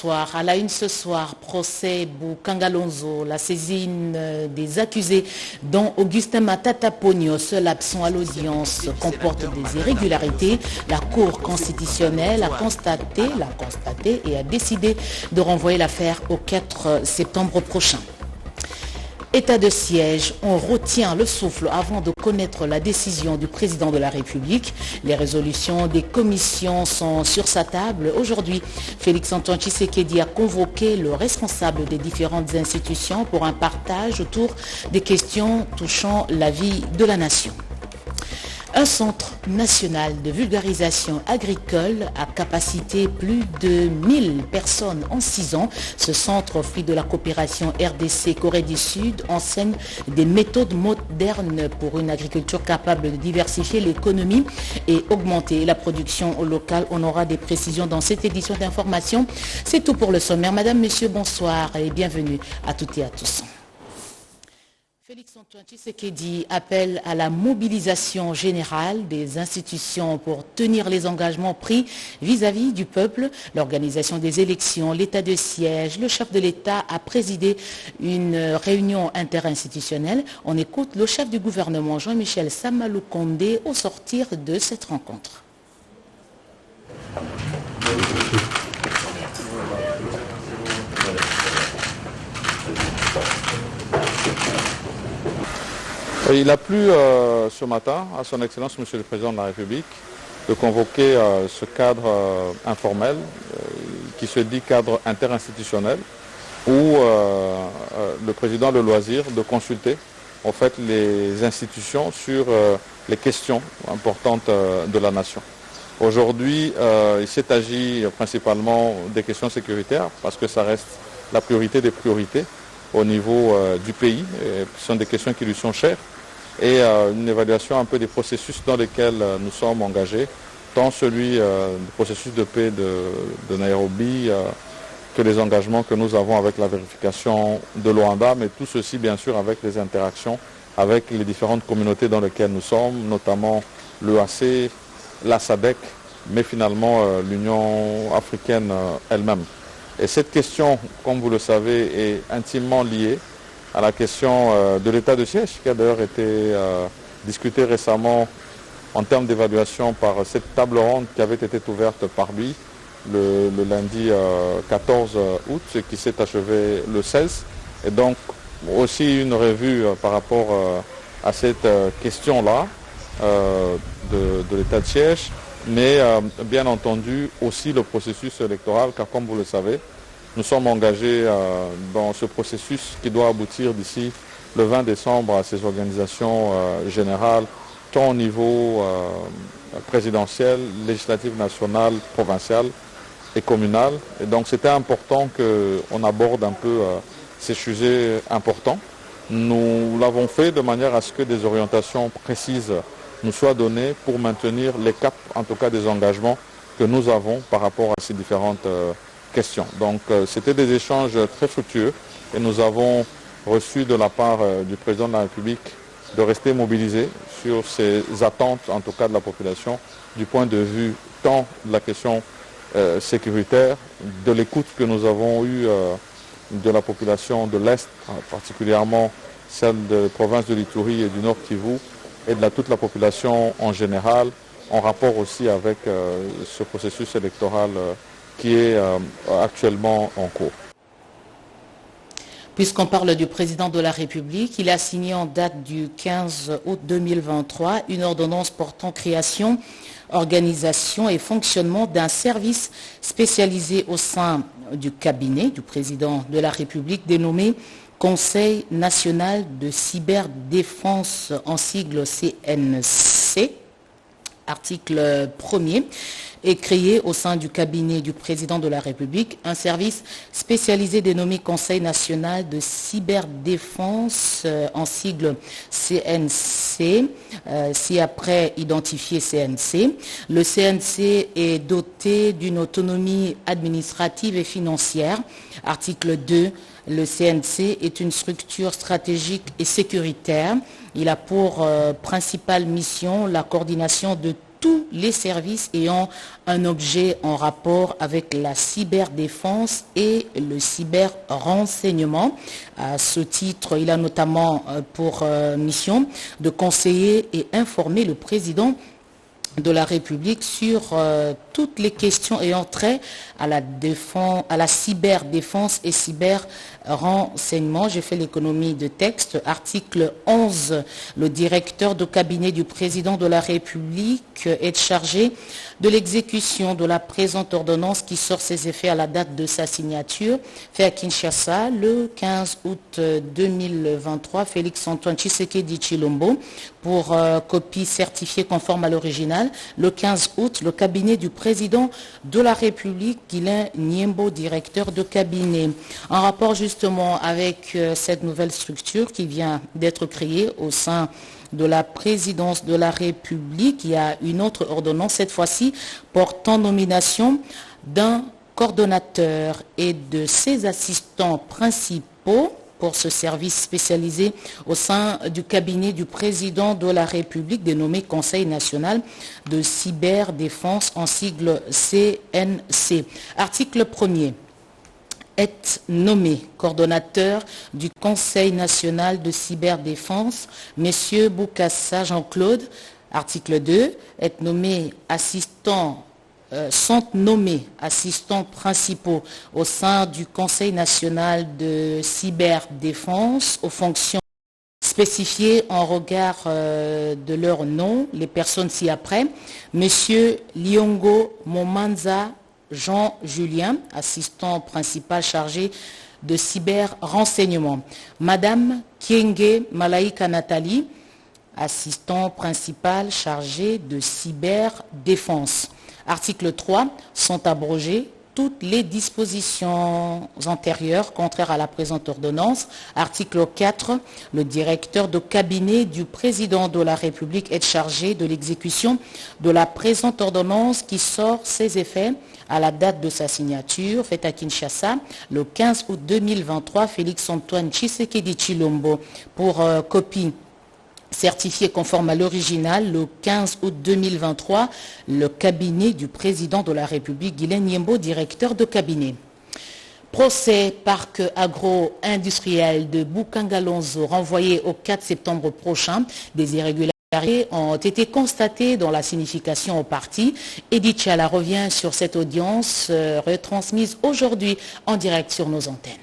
bonsoir. À la une ce soir, procès Boukangalonzo, la saisine des accusés dont Augustin Matata Pogno, seul absent à l'audience, comporte des irrégularités. La Cour constitutionnelle l'a constaté et a décidé de renvoyer l'affaire au 4 septembre prochain. État de siège, on retient le souffle avant de connaître la décision du président de la République. Les résolutions des commissions sont sur sa table. Aujourd'hui, Félix-Antoine Tshisekedi a convoqué le responsable des différentes institutions pour un partage autour des questions touchant la vie de la nation. Un centre national de vulgarisation agricole à capacité plus de 1000 personnes en 6 ans. Ce centre, fruit de la coopération RDC-Corée du Sud, enseigne des méthodes modernes pour une agriculture capable de diversifier l'économie et augmenter la production locale. On aura des précisions dans cette édition d'information. C'est tout pour le sommaire. Madame, Monsieur, bonsoir et bienvenue à toutes et à tous. Félix-Antoine Tshisekedi appelle à la mobilisation générale des institutions pour tenir les engagements pris vis-à-vis du peuple. L'organisation des élections, l'état de siège, le chef de l'État a présidé une réunion interinstitutionnelle. On écoute le chef du gouvernement, Jean-Michel Samalou Condé, au sortir de cette rencontre. Il a plu ce matin à son Excellence Monsieur le Président de la République de convoquer ce cadre informel qui se dit cadre interinstitutionnel où le Président a le loisir de consulter en fait les institutions sur les questions importantes de la nation. Aujourd'hui, il s'est agi principalement des questions sécuritaires parce que ça reste la priorité des priorités au niveau du pays. Ce sont des questions qui lui sont chères. Et une évaluation un peu des processus dans lesquels nous sommes engagés, tant celui du processus de paix de Nairobi que les engagements que nous avons avec la vérification de Luanda, mais tout ceci bien sûr avec les interactions avec les différentes communautés dans lesquelles nous sommes, notamment l'EAC, la SADC, mais finalement l'Union africaine elle-même. Et cette question, comme vous le savez, est intimement liée à la question de l'état de siège, qui a d'ailleurs été discutée récemment en termes d'évaluation par cette table ronde qui avait été ouverte par lui le lundi 14 août, qui s'est achevé le 16. Et donc aussi une revue par rapport à cette question-là de l'état de siège, mais bien entendu aussi le processus électoral, car comme vous le savez, nous sommes engagés dans ce processus qui doit aboutir d'ici le 20 décembre à ces organisations générales, tant au niveau présidentiel, législatif national, provincial et communal. Et donc c'était important qu'on aborde un peu ces sujets importants. Nous l'avons fait de manière à ce que des orientations précises nous soient données pour maintenir les caps, en tout cas des engagements que nous avons par rapport à ces différentes questions. Donc c'était des échanges très fructueux et nous avons reçu de la part du président de la République de rester mobilisé sur ces attentes, en tout cas de la population, du point de vue tant de la question sécuritaire, de l'écoute que nous avons eue de la population de l'Est, particulièrement celle des provinces de l'Ituri et du Nord Kivu, et de toute la population en général, en rapport aussi avec ce processus électoral qui est actuellement en cours. Puisqu'on parle du président de la République, il a signé en date du 15 août 2023 une ordonnance portant création, organisation et fonctionnement d'un service spécialisé au sein du cabinet du président de la République dénommé Conseil national de cyberdéfense, en sigle CNC. Article 1er, est créé au sein du cabinet du président de la République un service spécialisé dénommé Conseil national de cyberdéfense, en sigle CNC, si après identifié CNC. Le CNC est doté d'une autonomie administrative et financière. Article 2. Le CNC est une structure stratégique et sécuritaire. Il a pour principale mission la coordination de tous les services ayant un objet en rapport avec la cyberdéfense et le cyberrenseignement. À ce titre, il a notamment pour mission de conseiller et informer le président de la République sur toutes les questions ayant trait à la cyberdéfense et cyberrenseignement. J'ai fait l'économie de texte. Article 11. Le directeur de cabinet du président de la République est chargé de l'exécution de la présente ordonnance qui sort ses effets à la date de sa signature. Fait à Kinshasa le 15 août 2023. Félix Antoine Tshisekedi Tshilombo pour copie certifiée conforme à l'original. Le 15 août, le cabinet du président de la République, Guilain Niembo, directeur de cabinet. En rapport justement avec cette nouvelle structure qui vient d'être créée au sein de la présidence de la République, il y a une autre ordonnance, cette fois-ci portant nomination d'un coordonnateur et de ses assistants principaux pour ce service spécialisé au sein du cabinet du président de la République, dénommé Conseil national de cyberdéfense, en sigle CNC. Article 1er. Est nommé coordonnateur du Conseil national de cyberdéfense, M. Boukassa Jean-Claude. Article 2. Est nommé sont nommés assistants principaux au sein du Conseil national de cyberdéfense aux fonctions spécifiées en regard de leur nom, les personnes ci-après. Monsieur Liongo Momanza Jean-Julien, assistant principal chargé de cyberrenseignement. Madame Kienge Malaika Nathalie, assistant principal chargé de cyberdéfense. Article 3. Sont abrogées toutes les dispositions antérieures contraires à la présente ordonnance. Article 4. Le directeur de cabinet du président de la République est chargé de l'exécution de la présente ordonnance qui sort ses effets à la date de sa signature, faite à Kinshasa, le 15 août 2023. Félix Antoine Tshisekedi Tshilombo pour copie certifié conforme à l'original le 15 août 2023, le cabinet du président de la République, Guilain Niembo, directeur de cabinet. Procès parc agro-industriel de Bukangalonzo renvoyé au 4 septembre prochain. Des irrégularités ont été constatées dans la signification au parti. Edith Chala revient sur cette audience retransmise aujourd'hui en direct sur nos antennes.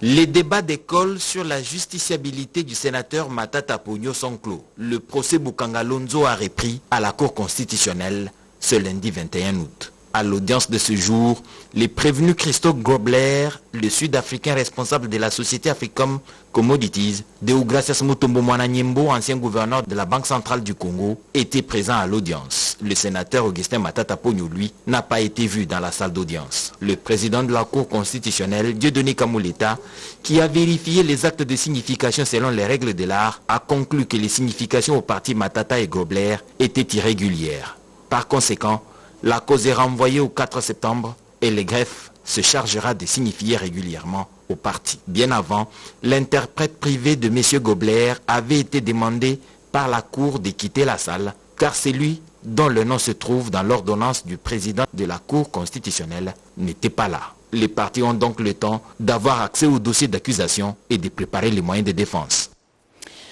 Les débats d'école sur la justiciabilité du sénateur Matata Ponyo sont clos. Le procès Bukangalonzo a repris à la Cour constitutionnelle ce lundi 21 août. À l'audience de ce jour, les prévenus Christophe Grobler, le Sud-Africain responsable de la société Africom Commodities, Deogracias Mutombo Mwana Niembo, ancien gouverneur de la Banque centrale du Congo, étaient présents à l'audience. Le sénateur Augustin Matata Ponyo, lui, n'a pas été vu dans la salle d'audience. Le président de la Cour constitutionnelle, Dieudonné Kamuleta, qui a vérifié les actes de signification selon les règles de l'art, a conclu que les significations au parti Matata et Grobler étaient irrégulières. Par conséquent, la cause est renvoyée au 4 septembre et le greffe se chargera de signifier régulièrement au parti. Bien avant, l'interprète privé de M. Gobler avait été demandé par la Cour de quitter la salle, car c'est lui dont le nom se trouve dans l'ordonnance du président de la Cour constitutionnelle n'était pas là. Les partis ont donc le temps d'avoir accès au dossier d'accusation et de préparer les moyens de défense.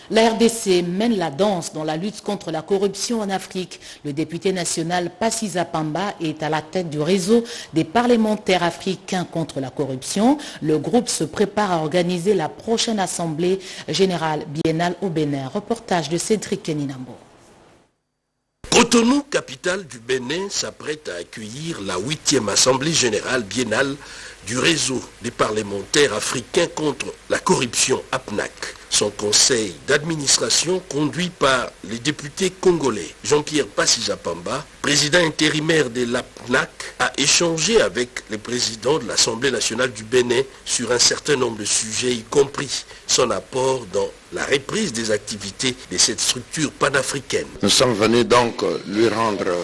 La RDC mène la danse dans la lutte contre la corruption en Afrique. Le député national Passisa Pamba est à la tête du réseau des parlementaires africains contre la corruption. Le groupe se prépare à organiser la prochaine assemblée générale biennale au Bénin. Reportage de Cédric Keninambo. Cotonou, capitale du Bénin, s'apprête à accueillir la 8e assemblée générale biennale du réseau des parlementaires africains contre la corruption APNAC. Son conseil d'administration, conduit par les députés congolais Jean-Pierre Passisa Pamba, président intérimaire de l'APNAC, a échangé avec les présidents de l'Assemblée nationale du Bénin sur un certain nombre de sujets, y compris son apport dans la reprise des activités de cette structure panafricaine. Nous sommes venus donc lui rendre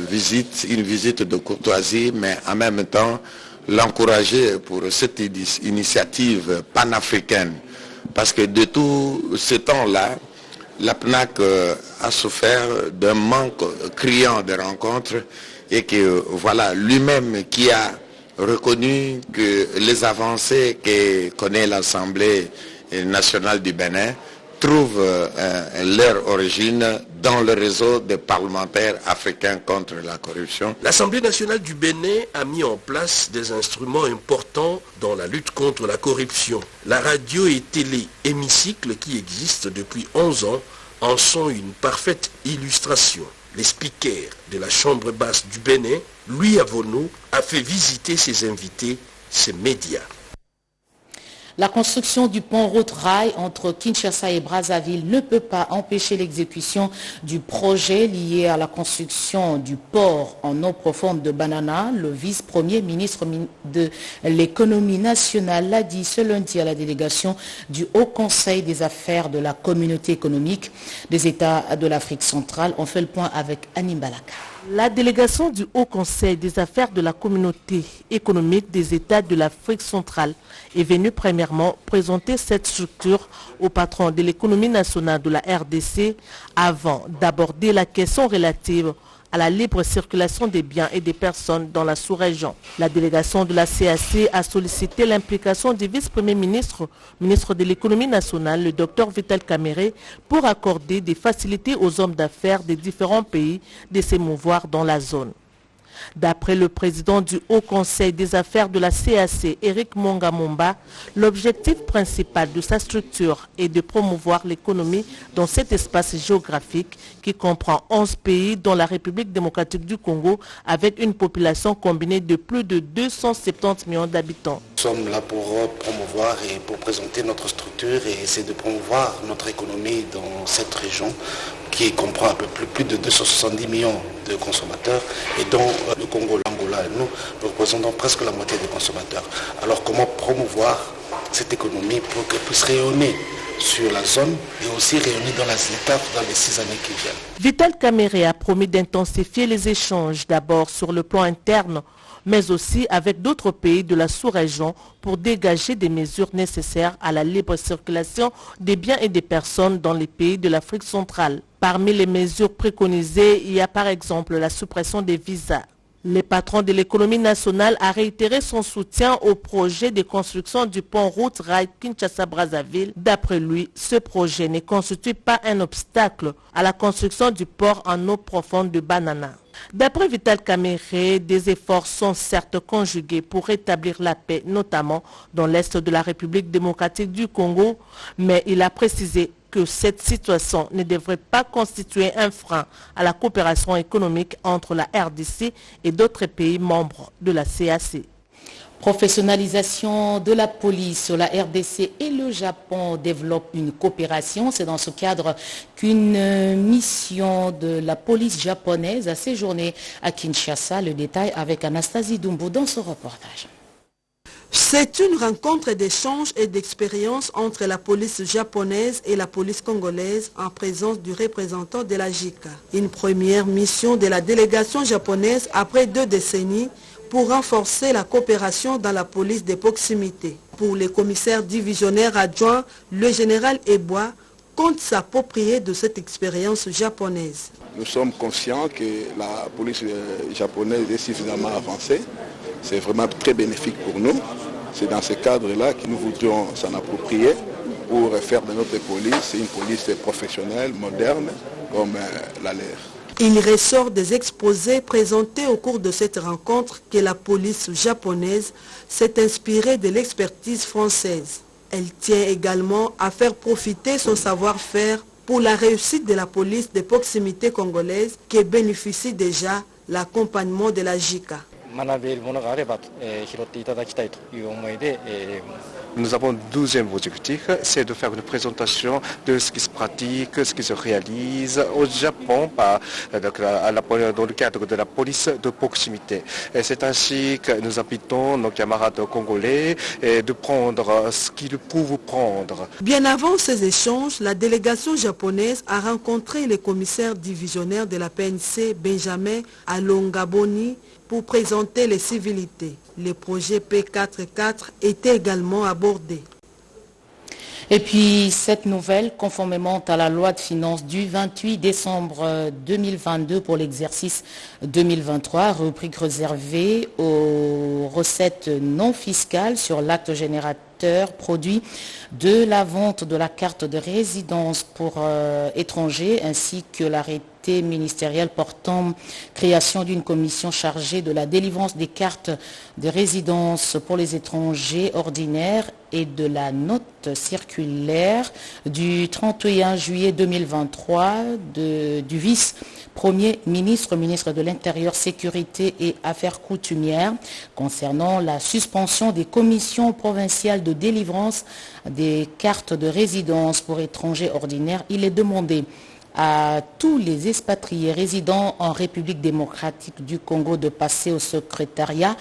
visite, une visite de courtoisie, mais en même temps l'encourager pour cette initiative panafricaine. Parce que de tout ce temps-là, La PNAC a souffert d'un manque criant de rencontres et que voilà, lui-même qui a reconnu que les avancées que connaît l'Assemblée nationale du Bénin trouvent leur origine dans le réseau des parlementaires africains contre la corruption. L'Assemblée nationale du Bénin a mis en place des instruments importants dans la lutte contre la corruption. La radio et télé hémicycle qui existent depuis 11 ans en sont une parfaite illustration. Les speakers de la Chambre basse du Bénin, Louis Avono, a fait visiter ses invités ces médias. La construction du pont route-rail entre Kinshasa et Brazzaville ne peut pas empêcher l'exécution du projet lié à la construction du port en eau profonde de Banana. Le vice-premier ministre de l'économie nationale l'a dit ce lundi à la délégation du Haut Conseil des affaires de la communauté économique des États de l'Afrique centrale. On fait le point avec Annie Balaka. La délégation du Haut Conseil des affaires de la communauté économique des États de l'Afrique centrale est venue premièrement présenter cette structure au patron de l'économie nationale de la RDC avant d'aborder la question relative à la libre circulation des biens et des personnes dans la sous-région. La délégation de la CAC a sollicité l'implication du vice-premier ministre, ministre de l'économie nationale, le Dr Vital Kamerhe, pour accorder des facilités aux hommes d'affaires des différents pays de s'émouvoir dans la zone. D'après le président du Haut Conseil des affaires de la CAC, Eric Mongamomba, l'objectif principal de sa structure est de promouvoir l'économie dans cet espace géographique qui comprend 11 pays dont la République démocratique du Congo avec une population combinée de plus de 270 millions d'habitants. Nous sommes là pour promouvoir et pour présenter notre structure et essayer de promouvoir notre économie dans cette région qui comprend un peu plus de 270 millions de consommateurs et dont le Congo, l'Angola et nous représentons presque la moitié des consommateurs. Alors comment promouvoir cette économie pour qu'elle puisse rayonner sur la zone et aussi rayonner dans l'État dans les 6 années qui viennent. Vital Kamerhe a promis d'intensifier les échanges d'abord sur le plan interne mais aussi avec d'autres pays de la sous-région pour dégager des mesures nécessaires à la libre circulation des biens et des personnes dans les pays de l'Afrique centrale. Parmi les mesures préconisées, il y a par exemple la suppression des visas. Le patron de l'économie nationale a réitéré son soutien au projet de construction du pont route-rail Kinshasa-Brazzaville. D'après lui, ce projet ne constitue pas un obstacle à la construction du port en eau profonde de Banana. D'après Vital Kamerhe, des efforts sont certes conjugués pour rétablir la paix, notamment dans l'est de la République démocratique du Congo, mais il a précisé que cette situation ne devrait pas constituer un frein à la coopération économique entre la RDC et d'autres pays membres de la CAC. Professionnalisation de la police. La RDC et le Japon développent une coopération. C'est dans ce cadre qu'une mission de la police japonaise a séjourné à Kinshasa. Le détail avec Anastasie Doumbou dans ce reportage. C'est une rencontre d'échange et d'expérience entre la police japonaise et la police congolaise en présence du représentant de la JICA. Une première mission de la délégation japonaise après 2 décennies pour renforcer la coopération dans la police de proximité. Pour les commissaires divisionnaires adjoints, le général Ebois compte s'approprier de cette expérience japonaise. Nous sommes conscients que la police japonaise est suffisamment avancée. C'est vraiment très bénéfique pour nous. C'est dans ce cadre-là que nous voudrions s'en approprier pour faire de notre police une police professionnelle, moderne, comme la leur. Il ressort des exposés présentés au cours de cette rencontre que la police japonaise s'est inspirée de l'expertise française. Elle tient également à faire profiter son savoir-faire pour la réussite de la police de proximité congolaise qui bénéficie déjà l'accompagnement de la JICA. Nous avons le 12e objectif, c'est de faire une présentation de ce qui se pratique, ce qui se réalise au Japon dans le cadre de la police de proximité. C'est ainsi que nous invitons nos camarades congolais de prendre ce qu'ils peuvent prendre. Bien avant ces échanges, la délégation japonaise a rencontré le commissaire divisionnaire de la PNC, Benjamin Alongaboni, pour présenter les civilités. Le projet P44 était également abordé. Et puis, cette nouvelle, conformément à la loi de finances du 28 décembre 2022 pour l'exercice 2023, rubrique réservée aux recettes non fiscales sur l'acte générateur produit de la vente de la carte de résidence pour étrangers ainsi que l'arrêté ministériel portant création d'une commission chargée de la délivrance des cartes de résidence pour les étrangers ordinaires et de la note circulaire du 31 juillet 2023 du vice-premier ministre, ministre de l'Intérieur, Sécurité et Affaires coutumières concernant la suspension des commissions provinciales de délivrance des cartes de résidence pour étrangers ordinaires. Il est demandé à tous les expatriés résidant en République démocratique du Congo de passer au secrétariat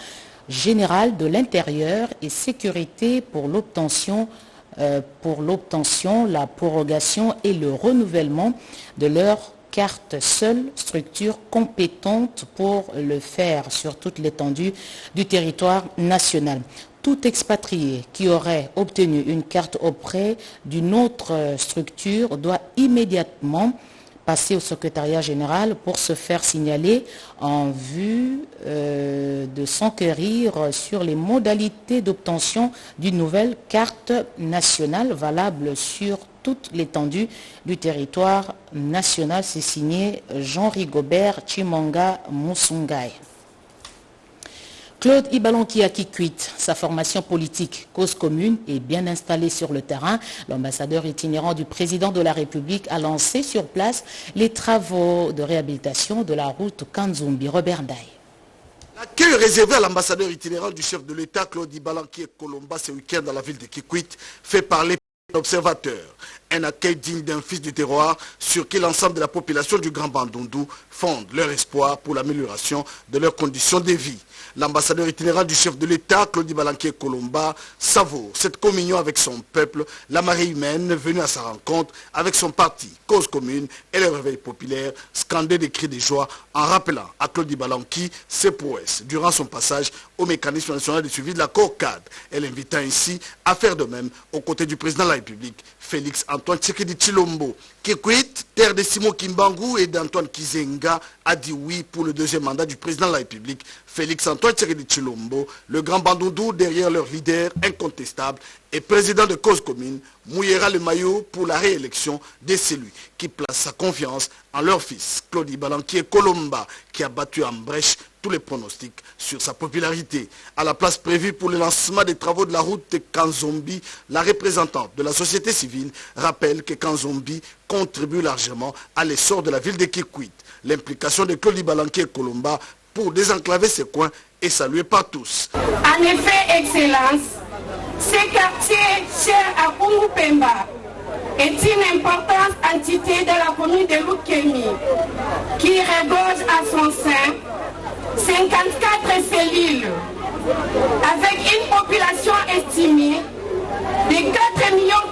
général de l'Intérieur et Sécurité pour l'obtention, la prorogation et le renouvellement de leur carte, seule structure compétente pour le faire sur toute l'étendue du territoire national. Tout expatrié qui aurait obtenu une carte auprès d'une autre structure doit immédiatement passer au secrétariat général pour se faire signaler en vue de s'enquérir sur les modalités d'obtention d'une nouvelle carte nationale valable sur toute l'étendue du territoire national. C'est signé Jean-Rigobert Chimanga Musungai. Claude Ibalanki à Kikwit, sa formation politique, cause commune, est bien installée sur le terrain. L'ambassadeur itinérant du président de la République a lancé sur place les travaux de réhabilitation de la route Kanzumbi. Robert Ndaye. L'accueil réservé à l'ambassadeur itinérant du chef de l'État, Claude Ibalanki Kolomba, ce week-end dans la ville de Kikwit, fait parler l'observateur. Un accueil digne d'un fils du terroir sur qui l'ensemble de la population du Grand Bandundu fonde leur espoir pour l'amélioration de leurs conditions de vie. L'ambassadeur itinérant du chef de l'État, Claude Ibalanki Kolomba, savoure cette communion avec son peuple, la marée humaine venue à sa rencontre avec son parti, Cause commune et le réveil populaire, scandé des cris de joie en rappelant à Claude Ibalanki ses prouesses durant son passage au mécanisme national de suivi de la CORCAD. Elle invita ainsi à faire de même aux côtés du président de la République, Félix Antoine Tshisekedi Tshilombo. Kikwit, terre de Simon Kimbangu et d'Antoine Kizenga, a dit oui pour le deuxième mandat du président de la République, Félix Antoine Tshisekedi Tshilombo. Le Grand Bandundu, derrière leur leader incontestable et président de Cause commune, mouillera le maillot pour la réélection de celui qui place sa confiance en leur fils, Claude Ibalanki Kolomba, qui a battu en brèche tous les pronostics sur sa popularité. À la place prévue pour le lancement des travaux de la route Kanzumbi, la représentante de la société civile rappelle que Kanzumbi contribue largement à l'essor de la ville de Kikwit. L'implication de Claude Ibalanki Kolomba pour désenclaver ces coins est saluée par tous. En effet, Excellence, ce quartier cher à Kungu Pemba est une importante entité de la commune de Lukemi qui regorge à son sein 54 cellules avec une population estimée de 4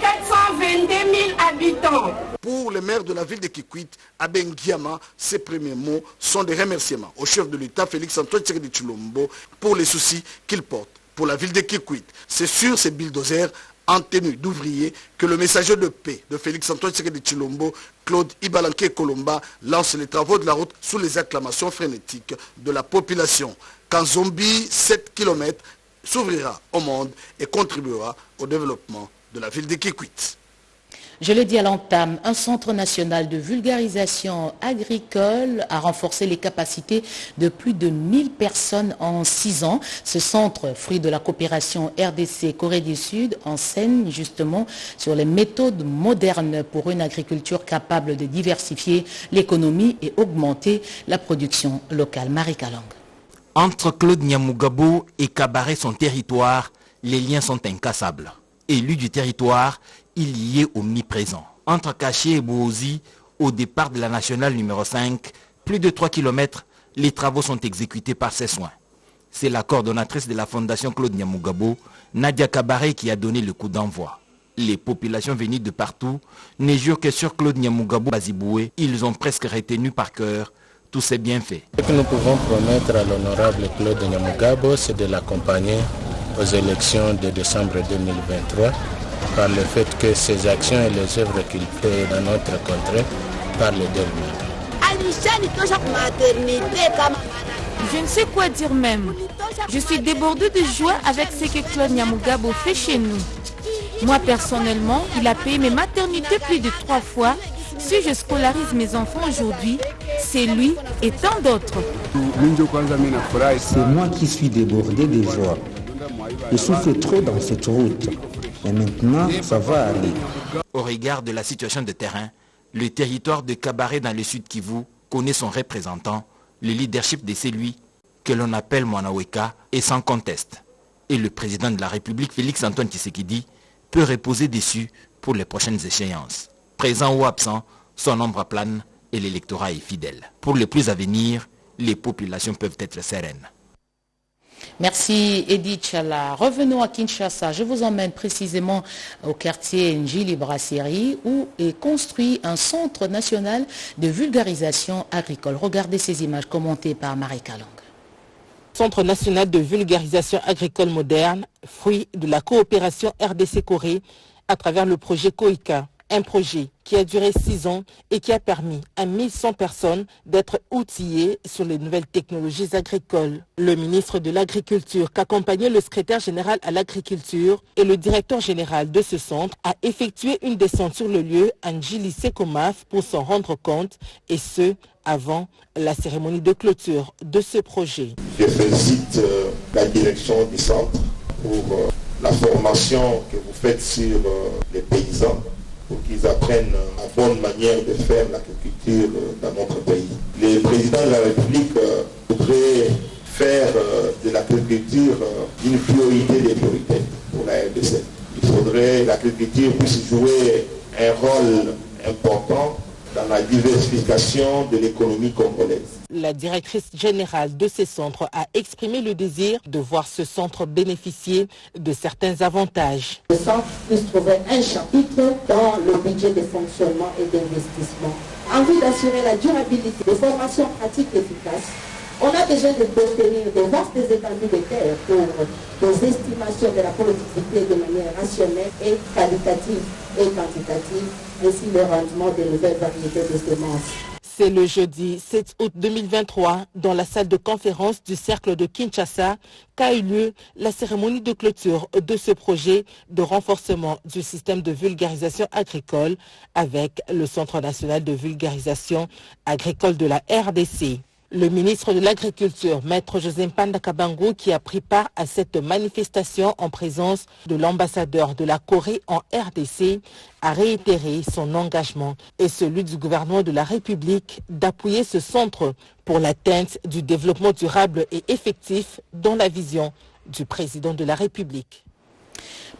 422 000 habitants. Pour le maire de la ville de Kikwit, Aben Guiama, ses premiers mots sont des remerciements au chef de l'État, Félix Antoine Tshisekedi Tshilombo, pour les soucis qu'il porte pour la ville de Kikwit. C'est sur ces bulldozers en tenue d'ouvrier que le messager de paix de Félix Antoine Tshisekedi Tshilombo, Claude Ibalanki Kolomba, lance les travaux de la route sous les acclamations frénétiques de la population. Kanzumbi, 7 km, s'ouvrira au monde et contribuera au développement de la ville de Kikwit. Je le dis à l'entame, un centre national de vulgarisation agricole a renforcé les capacités de plus de 1000 personnes en 6 ans. Ce centre, fruit de la coopération RDC-Corée du Sud, enseigne justement sur les méthodes modernes pour une agriculture capable de diversifier l'économie et augmenter la production locale. Marie Kalang. Entre Claude Nyamugabo et Kabaré, son territoire, les liens sont incassables. Élu du territoire, il y est omniprésent. Entre Kaché et Bouozi, au départ de la nationale numéro 5, plus de 3 km, les travaux sont exécutés par ses soins. C'est la coordonnatrice de la fondation Claude Nyamugabo, Nadia Kabaré, qui a donné le coup d'envoi. Les populations venues de partout ne jurent que sur Claude Nyamugabo Baziboué. Ils ont presque retenu par cœur tous ses bienfaits. Ce que nous pouvons promettre à l'honorable Claude Nyamugabo, c'est de l'accompagner aux élections de décembre 2023 par le fait que ses actions et les œuvres qu'il fait dans notre contrée parlent d'elles-mêmes. Je ne sais quoi dire même. Je suis débordée de joie avec ce que Claude Nyamugabo fait chez nous. Moi personnellement, il a payé mes maternités plus de 3 fois. Si je scolarise mes enfants aujourd'hui, c'est lui et tant d'autres. C'est moi qui suis débordé de joie. Je souffre trop dans cette route. Et maintenant, ça va aller. Au regard de la situation de terrain, le territoire de Kabaré dans le sud Kivu connaît son représentant. Le leadership de celui que l'on appelle Mwanaweka est sans conteste. Et le président de la République, Félix Antoine Tshisekedi, peut reposer dessus pour les prochaines échéances. Présent ou absent, son ombre plane et l'électorat est fidèle. Pour les plus à venir, les populations peuvent être sereines. Merci Edith Chala. Revenons à Kinshasa. Je vous emmène précisément au quartier Njili Brasserie où est construit un centre national de vulgarisation agricole. Regardez ces images commentées par Marie Kalong. Centre national de vulgarisation agricole moderne, fruit de la coopération RDC-Corée à travers le projet COICA. Un projet qui a duré 6 ans et qui a permis à 1100 personnes d'être outillées sur les nouvelles technologies agricoles. Le ministre de l'Agriculture, qu'accompagnait le secrétaire général à l'agriculture et le directeur général de ce centre, a effectué une descente sur le lieu à Njili Sekomaf pour s'en rendre compte, et ce, avant la cérémonie de clôture de ce projet. Je félicite la direction du centre pour la formation que vous faites sur les paysans, pour qu'ils apprennent la bonne manière de faire l'agriculture dans notre pays. Le président de la République voudrait faire de l'agriculture une priorité des priorités pour la RDC. Il faudrait que l'agriculture puisse jouer un rôle important dans la diversification de l'économie congolaise. La directrice générale de ces centres a exprimé le désir de voir ce centre bénéficier de certains avantages. Le centre puisse trouver un chapitre dans le budget de fonctionnement et d'investissement. En vue d'assurer la durabilité des formations pratiques efficaces, on a besoin d'obtenir de vastes étendues de terre pour des estimations de la productivité de manière rationnelle et qualitative et quantitative, ainsi le rendement des nouvelles variétés de semences. C'est le jeudi 7 août 2023, dans la salle de conférence du Cercle de Kinshasa, qu'a eu lieu la cérémonie de clôture de ce projet de renforcement du système de vulgarisation agricole avec le Centre national de vulgarisation agricole de la RDC. Le ministre de l'Agriculture, Maître José Mpanda Kabango, qui a pris part à cette manifestation en présence de l'ambassadeur de la Corée en RDC, a réitéré son engagement et celui du gouvernement de la République d'appuyer ce centre pour l'atteinte du développement durable et effectif dans la vision du président de la République.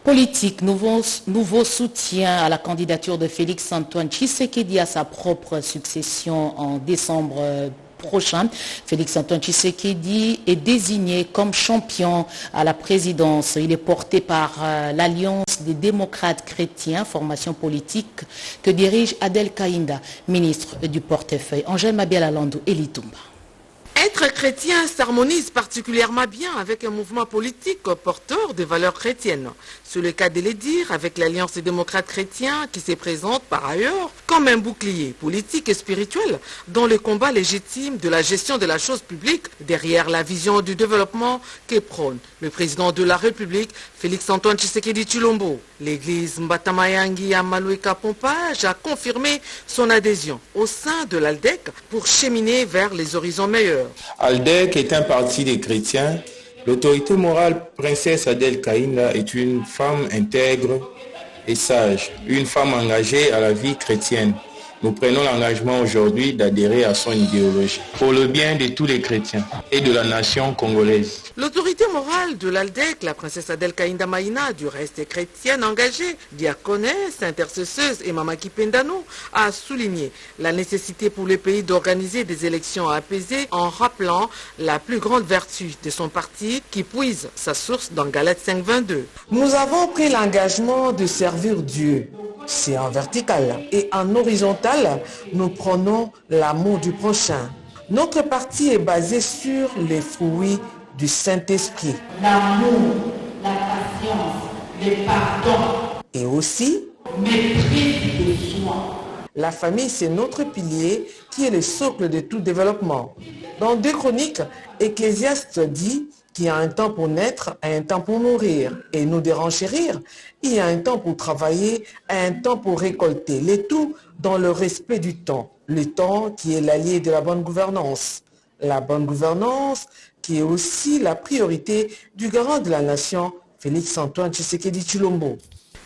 Politique, nouveau soutien à la candidature de Félix Antoine Tshisekedi à sa propre succession en décembre prochain. Félix Antoine Tshisekedi est désigné comme champion à la présidence. Il est porté par l'Alliance des démocrates chrétiens, formation politique que dirige Adel Kaïnda, ministre du portefeuille. Angèle Mabiala-Landou et Litumba. Être chrétien s'harmonise particulièrement bien avec un mouvement politique porteur de valeurs chrétiennes. C'est le cas de le dire avec l'Alliance des démocrates chrétiens qui se présente par ailleurs comme un bouclier politique et spirituel dans le combat légitime de la gestion de la chose publique derrière la vision du développement que prône le président de la République, Félix Antoine Tshisekedi Tshilombo. L'église Mbatamayangi à Maloueka Pompage a confirmé son adhésion au sein de l'ALDEC pour cheminer vers les horizons meilleurs. ALDEC est un parti des chrétiens. L'autorité morale, princesse Adel Kaïnda, est une femme intègre et sage, une femme engagée à la vie chrétienne. Nous prenons l'engagement aujourd'hui d'adhérer à son idéologie pour le bien de tous les chrétiens et de la nation congolaise. L'autorité morale de l'ALDEC, la princesse Adel Kaïnda Maïna, du reste chrétienne engagée, diaconesse, intercesseuse et Mamaki Pendano, a souligné la nécessité pour le pays d'organiser des élections apaisées en rappelant la plus grande vertu de son parti qui puise sa source dans Galates 5.22. Nous avons pris l'engagement de servir Dieu. C'est en vertical. Et en horizontal, nous prenons l'amour du prochain. Notre parti est basé sur les fruits du Saint-Esprit. L'amour, la patience, le pardon. Et aussi, la famille, c'est notre pilier qui est le socle de tout développement. Dans 2 Chroniques, Ecclésiaste dit qu'il y a un temps pour naître et un temps pour mourir. Et nous de renchérir, il y a un temps pour travailler et un temps pour récolter. Le tout dans le respect du temps. Le temps qui est l'allié de la bonne gouvernance. La bonne gouvernance qui est aussi la priorité du garant de la nation, Félix-Antoine Tshisekedi Tshilombo.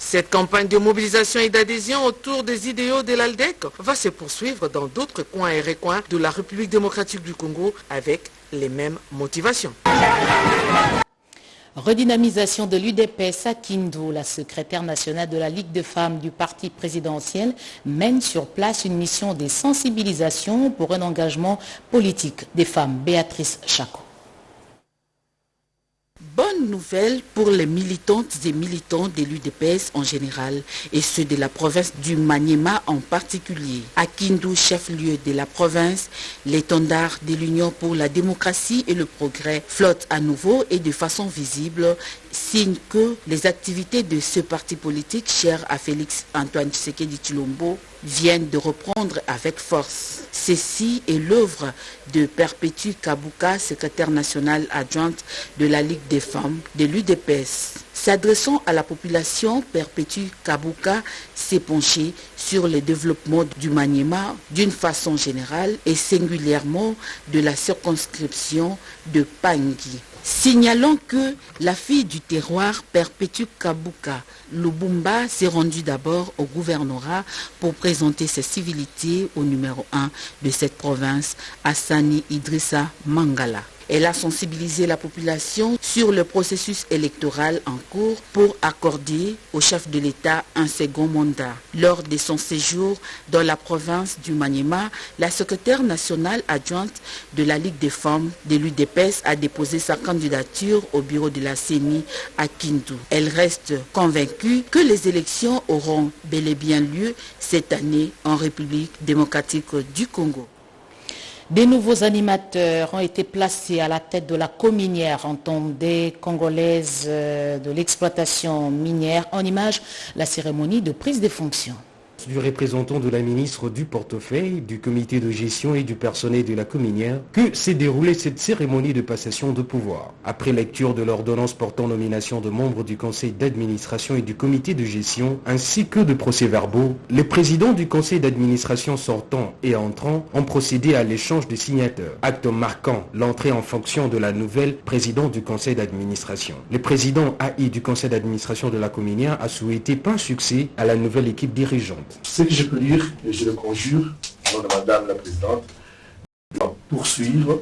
Cette campagne de mobilisation et d'adhésion autour des idéaux de l'ALDEC va se poursuivre dans d'autres coins et recoins de la République démocratique du Congo avec les mêmes motivations. Redynamisation de l'UDPS à Kindu, la secrétaire nationale de la Ligue de femmes du parti présidentiel mène sur place une mission de sensibilisation pour un engagement politique des femmes. Béatrice Chako. Bonne nouvelle pour les militantes et militants de l'UDPS en général et ceux de la province du Maniema en particulier. À Kindu, chef-lieu de la province, l'étendard de l'Union pour la démocratie et le progrès flotte à nouveau et de façon visible, signe que les activités de ce parti politique cher à Félix-Antoine Tshisekedi Tshilombo viennent de reprendre avec force. Ceci est l'œuvre de Perpétue Kabuka, secrétaire nationale adjointe de la Ligue des femmes de l'UDPS. S'adressant à la population, Perpétue Kabuka s'est penchée sur le développement du Maniema d'une façon générale et singulièrement de la circonscription de Pangui. Signalant que la fille du terroir Perpétue Kabuka Lubumba s'est rendue d'abord au gouvernorat pour présenter ses civilités au numéro 1 de cette province, Hassani Idrissa Mangala. Elle a sensibilisé la population sur le processus électoral en cours pour accorder au chef de l'État un second mandat. Lors de son séjour dans la province du Maniema, la secrétaire nationale adjointe de la Ligue des femmes de l'UDPS a déposé sa candidature au bureau de la CENI à Kindu. Elle reste convaincue que les élections auront bel et bien lieu cette année en République démocratique du Congo. Des nouveaux animateurs ont été placés à la tête de la cominière en tant des Congolaises de l'exploitation minière. En image, la cérémonie de prise des fonctions. Du représentant de la ministre du portefeuille, du comité de gestion et du personnel de la cominière que s'est déroulée cette cérémonie de passation de pouvoir. Après lecture de l'ordonnance portant nomination de membres du conseil d'administration et du comité de gestion, ainsi que de procès-verbaux, les présidents du conseil d'administration sortant et entrant ont procédé à l'échange de signateurs, acte marquant l'entrée en fonction de la nouvelle présidente du conseil d'administration. Le président AI du conseil d'administration de la cominière a souhaité plein succès à la nouvelle équipe dirigeante. Ce que je peux dire, et je le conjure, au nom de Madame la Présidente, de poursuivre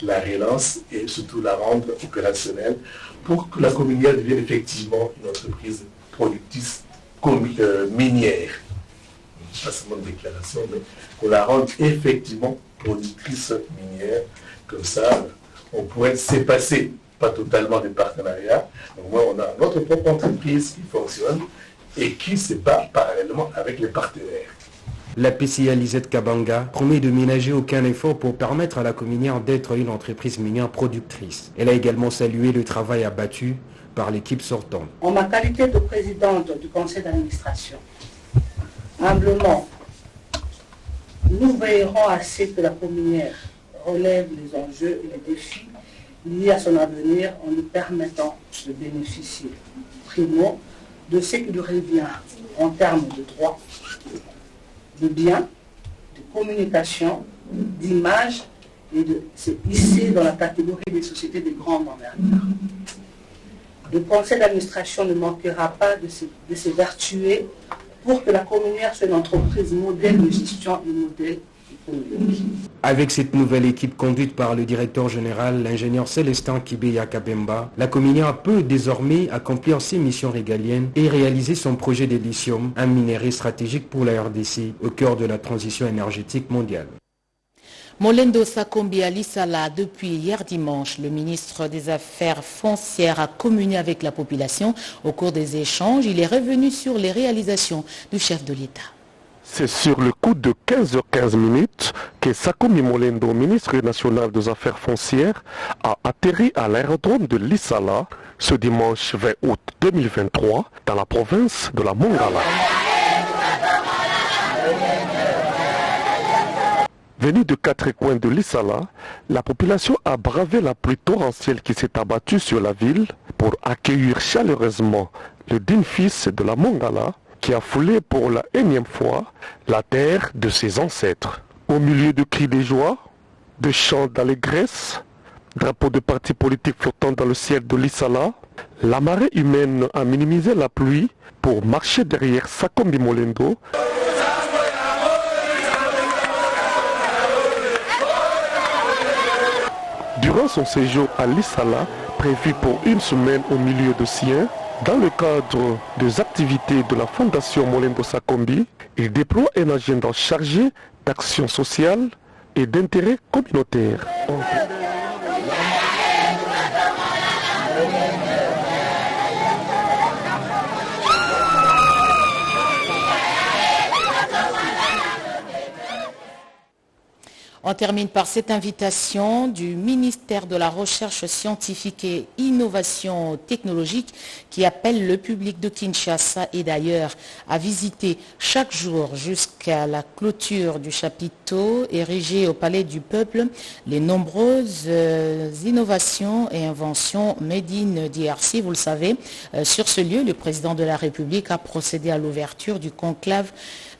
la relance et surtout la rendre opérationnelle pour que la cominière devienne effectivement une entreprise productrice minière. Pas seulement une déclaration, mais qu'on la rende effectivement productrice minière. Comme ça, on pourrait s'épasser, pas totalement des partenariats. Au moins, on a notre propre entreprise qui fonctionne et qui se bat parallèlement avec les partenaires. La PCA Lisette Kabanga promet de ménager aucun effort pour permettre à la cominière d'être une entreprise minière productrice. Elle a également salué le travail abattu par l'équipe sortante. En ma qualité de présidente du conseil d'administration, humblement, nous veillerons à ce que la cominière relève les enjeux et les défis liés à son avenir en lui permettant de bénéficier, primo, de ce qui lui revient en termes de droits, de biens, de communication, d'image et de se hisser dans la catégorie des sociétés de grande envergure. Le conseil d'administration ne manquera pas de se vertuer pour que la communière soit une entreprise modèle de gestion et modèle économique. Avec cette nouvelle équipe conduite par le directeur général, l'ingénieur Célestin Kibeya Kabemba, la cominière peut désormais accomplir ses missions régaliennes et réaliser son projet de lithium, un minerai stratégique pour la RDC, au cœur de la transition énergétique mondiale. Molendo Sakombi Alisala, depuis hier dimanche, le ministre des Affaires foncières a communié avec la population. Au cours des échanges, il est revenu sur les réalisations du chef de l'État. C'est sur le coup de 15h15 que Sakombi Molendo, ministre national des Affaires foncières, a atterri à l'aérodrome de Lissala, ce dimanche 20 août 2023 dans la province de la Mongala. Venue de 4 coins de l'Issala, la population a bravé la pluie torrentielle qui s'est abattue sur la ville pour accueillir chaleureusement le digne fils de la Mongala qui a foulé pour la énième fois la terre de ses ancêtres. Au milieu de cris de joie, de chants d'allégresse, drapeaux de partis politiques flottant dans le ciel de l'Issala, la marée humaine a minimisé la pluie pour marcher derrière Sakombi Molendo. Durant son séjour à l'Issala, prévu pour une semaine au milieu de Sien, dans le cadre des activités de la Fondation Molendo Sakombi, il déploie un agenda chargé d'action sociale et d'intérêt communautaire. On termine par cette invitation du ministère de la Recherche scientifique et Innovation technologique qui appelle le public de Kinshasa et d'ailleurs à visiter chaque jour jusqu'à la clôture du chapiteau érigé au Palais du Peuple les nombreuses innovations et inventions made in DRC. Vous le savez, sur ce lieu, le président de la République a procédé à l'ouverture du conclave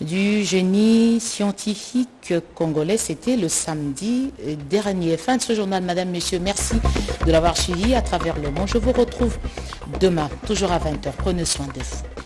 du génie scientifique congolais. C'était le samedi dernier. Fin de ce journal, madame, messieurs. Merci de l'avoir suivi à travers le monde. Je vous retrouve demain, toujours à 20h. Prenez soin de vous.